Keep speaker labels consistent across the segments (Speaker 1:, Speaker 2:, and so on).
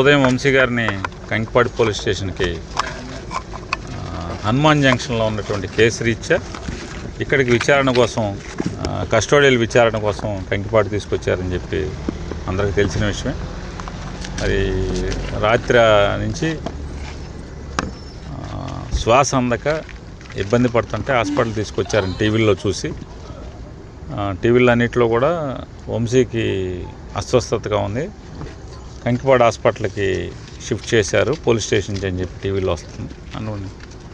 Speaker 1: ఉదయం వంశీ గారిని కంకిపాడు పోలీస్ స్టేషన్కి హనుమాన్ జంక్షన్లో ఉన్నటువంటి కేసు రీత్యా ఇక్కడికి విచారణ కోసం కస్టోడియల్ విచారణ కోసం కంకిపాడు తీసుకొచ్చారని చెప్పి అందరికీ తెలిసిన విషయమే. అది రాత్రి నుంచి శ్వాస అందక ఇబ్బంది పడుతుంటే హాస్పిటల్ తీసుకొచ్చారని టీవీల్లో చూసి, టీవీలో అన్నింటిలో కూడా వంశీకి అస్వస్థతగా ఉంది, కంకిపాడు హాస్పిటల్కి షిఫ్ట్ చేశారు పోలీస్ స్టేషన్కి అని చెప్పి టీవీలో వస్తుంది.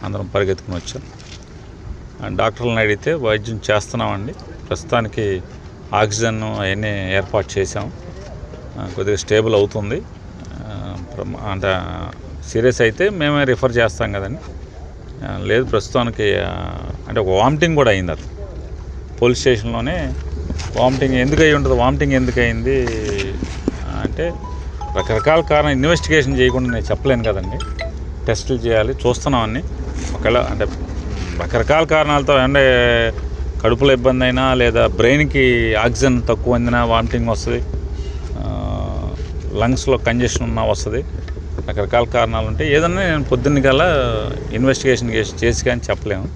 Speaker 1: అందరం పరిగెత్తుకుని వచ్చాం. డాక్టర్లను అడిగితే వైద్యం చేస్తున్నామండి, ప్రస్తుతానికి ఆక్సిజన్ అవన్నీ ఏర్పాటు చేసాం, కొద్దిగా స్టేబుల్ అవుతుంది, అంటే సీరియస్ అయితే మేమే రిఫర్ చేస్తాం కదండి, లేదు ప్రస్తుతానికి అంటే ఒక వామిటింగ్ కూడా అయింది. అది పోలీస్ స్టేషన్లోనే వామిటింగ్ ఎందుకు అయ్యి ఉంటుంది, వామిటింగ్ ఎందుకు అయింది అంటే రకరకాల కారణం ఇన్వెస్టిగేషన్ చేయకుండా నేను చెప్పలేను కదండి, టెస్టులు చేయాలి, చూస్తున్నామని. ఒకవేళ అంటే రకరకాల కారణాలతో అంటే కడుపులో ఇబ్బంది అయినా లేదా బ్రెయిన్కి ఆక్సిజన్ తక్కువ అందినా వామిటింగ్ వస్తుంది, లంగ్స్లో కంజెషన్ ఉన్నా వస్తుంది, రకరకాల కారణాలు ఉంటాయి. ఏదన్నా నేను పొద్దున్న కల్లా ఇన్వెస్టిగేషన్ చేసి కానీ చెప్పలేము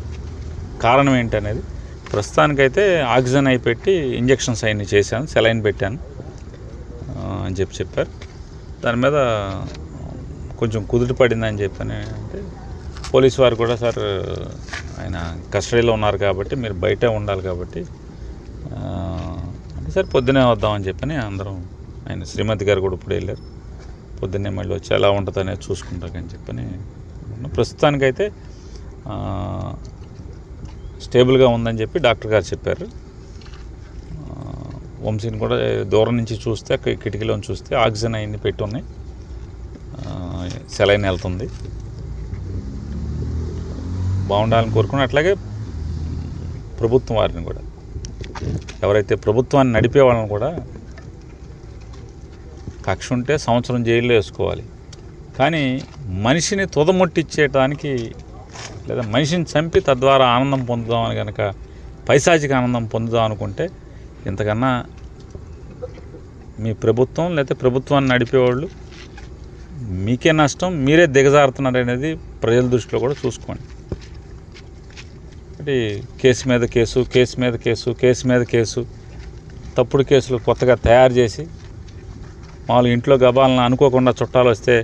Speaker 1: కారణం ఏంటనేది. ప్రస్తుతానికైతే ఆక్సిజన్ అయి పెట్టి ఇంజక్షన్స్ అవన్నీ చేశాను, సెలైన్ పెట్టాను అని చెప్పారు. దాని మీద కొంచెం కుదుట పడిందని చెప్పని అంటే పోలీసు వారు కూడా, సార్ ఆయన కస్టడీలో ఉన్నారు కాబట్టి మీరు బయటే ఉండాలి కాబట్టి అంటే సార్ పొద్దునే వద్దామని చెప్పని అందరం, ఆయన శ్రీమతి గారు కూడా ఇప్పుడు వెళ్ళారు, పొద్దున్నే మళ్ళీ వచ్చి ఎలా ఉంటుంది అనేది చూసుకుంటాకని చెప్పని. ప్రస్తుతానికైతే స్టేబుల్గా ఉందని చెప్పి డాక్టర్ గారు చెప్పారు. వంశీని కూడా దూరం నుంచి చూస్తే, కిటికీలో చూస్తే ఆక్సిజన్ అవన్నీ పెట్టి ఉన్నాయి, సెలైన్ వెళ్తుంది, బాగుండాలని కోరుకుని. అట్లాగే ప్రభుత్వం వారిని కూడా, ఎవరైతే ప్రభుత్వాన్ని నడిపే వాళ్ళని కూడా కక్ష ఉంటే సంవత్సరం జైల్లో వేసుకోవాలి, కానీ మనిషిని తుదముట్టించేయడానికి లేదా మనిషిని చంపి తద్వారా ఆనందం పొందుదామని కనుక, పైశాచిక ఆనందం పొందుదాం అనుకుంటే ఇంతకన్నా మీ ప్రభుత్వం లేకపోతే ప్రభుత్వాన్ని నడిపేవాళ్ళు మీకే నష్టం, మీరే దిగజారుతున్నారు అనేది ప్రజల దృష్టిలో కూడా చూసుకోండి. అంటే కేసు మీద కేసు, కేసు మీద కేసు, కేసు మీద కేసు, తప్పుడు కేసులు కొత్తగా తయారు చేసి, మామూలు ఇంట్లో గబాలను అనుకోకుండా చుట్టాలు వస్తే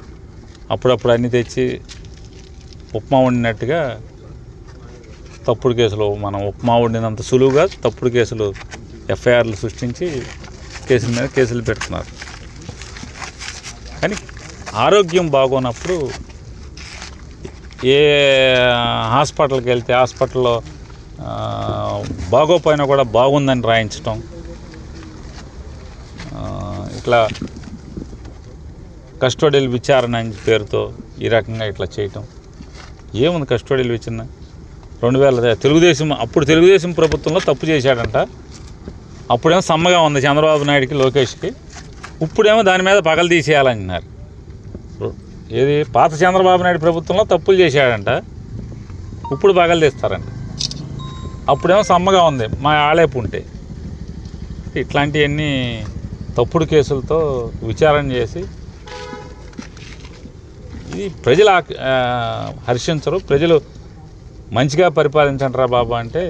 Speaker 1: అప్పుడప్పుడు అన్నీ తెచ్చి ఉప్మా వండినట్టుగా తప్పుడు కేసులు, మనం ఉప్మా వండినంత సులువుగా తప్పుడు కేసులు ఎఫ్ఐఆర్లు సృష్టించి కేసుల మీద కేసులు పెడుతున్నారు. కానీ ఆరోగ్యం బాగోనప్పుడు ఏ హాస్పిటల్కి వెళ్తే హాస్పిటల్లో బాగోపోయినా కూడా బాగుందని రాయించటం, ఇట్లా కస్టోడియల్ విచారణ అని పేరుతో ఈ రకంగా ఇట్లా చేయటం ఏముంది. కస్టోడియల్ విచారణ 2000 తెలుగుదేశం ప్రభుత్వంలో తప్పు చేశాడంట, అప్పుడేమో సమ్మగా ఉంది చంద్రబాబు నాయుడికి, లోకేష్కి, ఇప్పుడేమో దాని మీద పగలు తీసేయాలన్నారు. ఏది పాత చంద్రబాబు నాయుడు ప్రభుత్వంలో తప్పులు చేశాడంట, ఇప్పుడు పగలు తీస్తారంట, అప్పుడేమో సమ్మగా ఉంది మా ఆళేపు ఉంటే. ఇట్లాంటివన్నీ తప్పుడు కేసులతో విచారణ చేసి ఇది ప్రజలు హర్షించరు. ప్రజలు మంచిగా పరిపాలించండిరా బాబు అంటే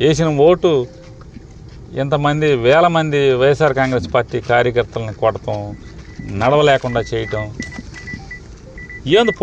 Speaker 1: వేసిన ఓటు ఎంతమంది వేల మంది వైఎస్ఆర్ కాంగ్రెస్ పార్టీ కార్యకర్తలను కొడతాం, నడవలేకుండా చేయటం ఏంది.